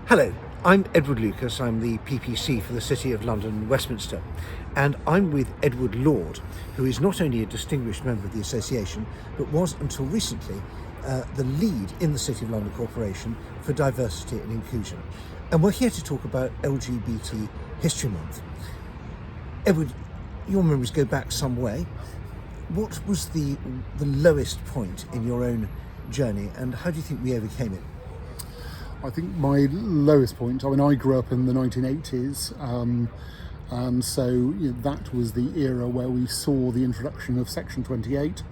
Hello, I'm Edward Lucas. I'm the PPC for the City of London and Westminster, and I'm with Edward Lord, who is not only a distinguished member of the association, but was until recently the lead in the City of London Corporation for diversity and inclusion. And we're here to talk about LGBT History Month. Edward, your memories go back some way. What was the lowest point in your own journey, and how do you think we overcame it? I think my lowest point, I grew up in the 1980s, and so that was the era where we saw the introduction of Section 28,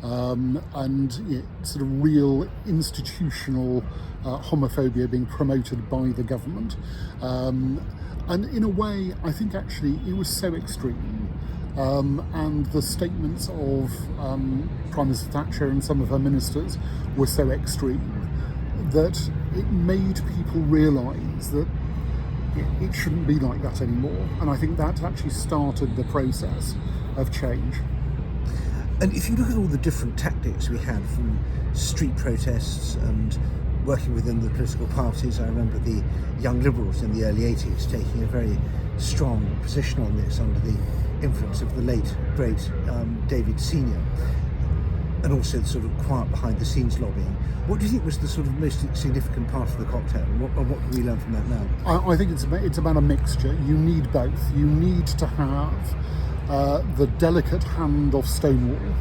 and sort of real institutional homophobia being promoted by the government. And in a way, I think actually it was so extreme, and the statements of Prime Minister Thatcher and some of her ministers were so extreme that it made people realise that it shouldn't be like that anymore. And I think that actually started the process of change. And if you look at all the different tactics we had, from street protests and working within the political parties, I remember the Young Liberals in the early 80s taking a very strong position on this under the influence of the late, great David Senior, and also the sort of quiet behind the scenes lobbying. What do you think was the sort of most significant part of the cocktail, and what can we learn from that now? I think it's about a mixture. You need both. You need to have the delicate hand of Stonewall,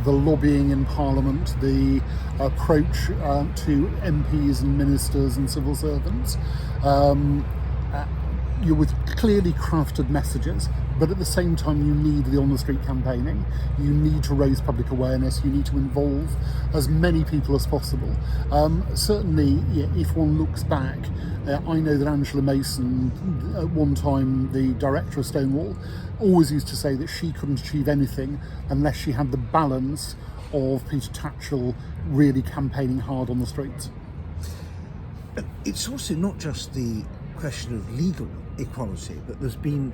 the lobbying in Parliament, the approach to MPs and ministers and civil servants, with clearly crafted messages, but at the same time you need the on-the-street campaigning. You need to raise public awareness. You need to involve as many people as possible. Certainly, if one looks back, I know that Angela Mason, at one time the director of Stonewall, always used to say that she couldn't achieve anything unless she had the balance of Peter Tatchell really campaigning hard on the streets. It's also not just the question of legal equality, but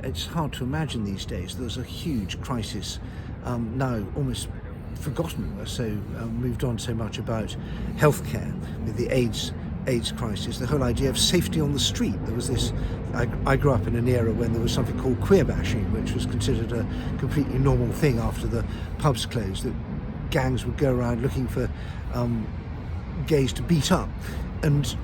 it's hard to imagine these days, there's a huge crisis now, almost forgotten. We're so moved on so much about healthcare with the AIDS crisis, the whole idea of safety on the street. There was this, I grew up in an era when there was something called queer bashing, which was considered a completely normal thing after the pubs closed, that gangs would go around looking for gays to beat up. And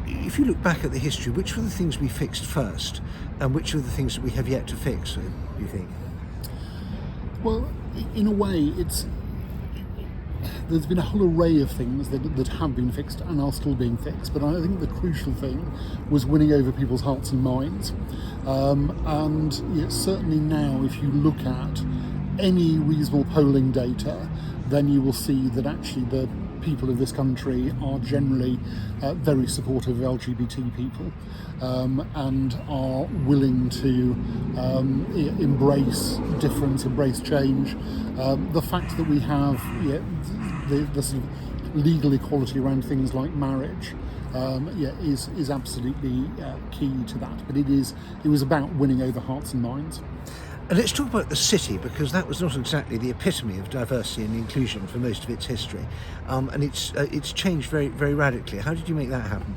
if you look back at the history, which were the things we fixed first, and which are the things that we have yet to fix, do you think? Well, in a way, there's been a whole array of things that have been fixed and are still being fixed, but I think the crucial thing was winning over people's hearts and minds. And certainly now, if you look at any reasonable polling data, then you will see that actually the people of this country are generally very supportive of LGBT people, and are willing to embrace difference, embrace change. The fact that we have the sort of legal equality around things like marriage is absolutely key to that. But it was about winning over hearts and minds. And let's talk about the city, because that was not exactly the epitome of diversity and inclusion for most of its history, and it's changed very, very radically. How did you make that happen?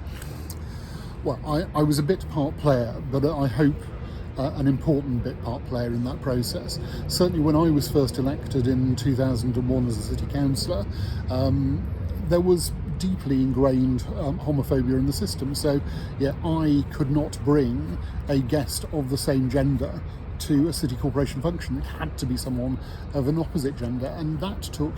Well, I was a bit part player, but I hope an important bit part player in that process. Certainly when I was first elected in 2001 as a city councillor, there was deeply ingrained homophobia in the system. So I could not bring a guest of the same gender to a city corporation function. It had to be someone of an opposite gender, and that took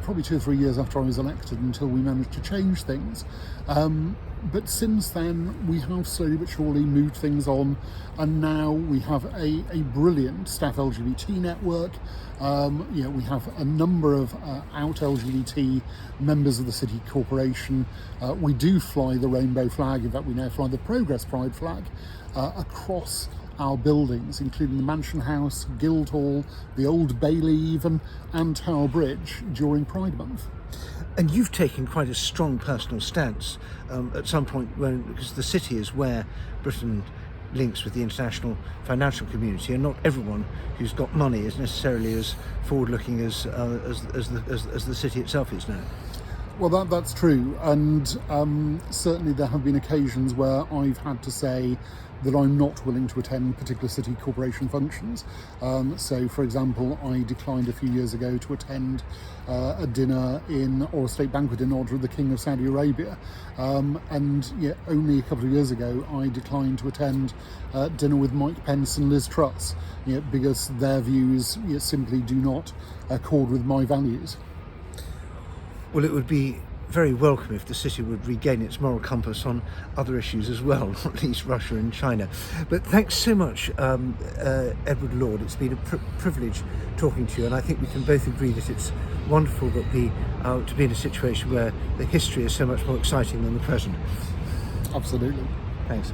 probably 2 or 3 years after I was elected until we managed to change things. But since then we have slowly but surely moved things on, and now we have a brilliant staff LGBT network. We have a number of out LGBT members of the city corporation. We do fly the rainbow flag. In fact, we now fly the Progress Pride flag across our buildings, including the Mansion House, Guildhall, the Old Bailey even, and Tower Bridge during Pride Month. And you've taken quite a strong personal stance at some point, because the city is where Britain links with the international financial community, and not everyone who's got money is necessarily as forward-looking as the city itself is now. Well, that's true, and certainly there have been occasions where I've had to say that I'm not willing to attend particular city corporation functions. So, for example, I declined a few years ago to attend a dinner or a state banquet in honour of the King of Saudi Arabia, and only a couple of years ago I declined to attend dinner with Mike Pence and Liz Truss, because their views simply do not accord with my values. Well, it would be very welcome if the city would regain its moral compass on other issues as well, not least Russia and China. But thanks so much, Edward Lord. It's been a privilege talking to you, and I think we can both agree that it's wonderful that to be in a situation where the history is so much more exciting than the present. Absolutely. Thanks.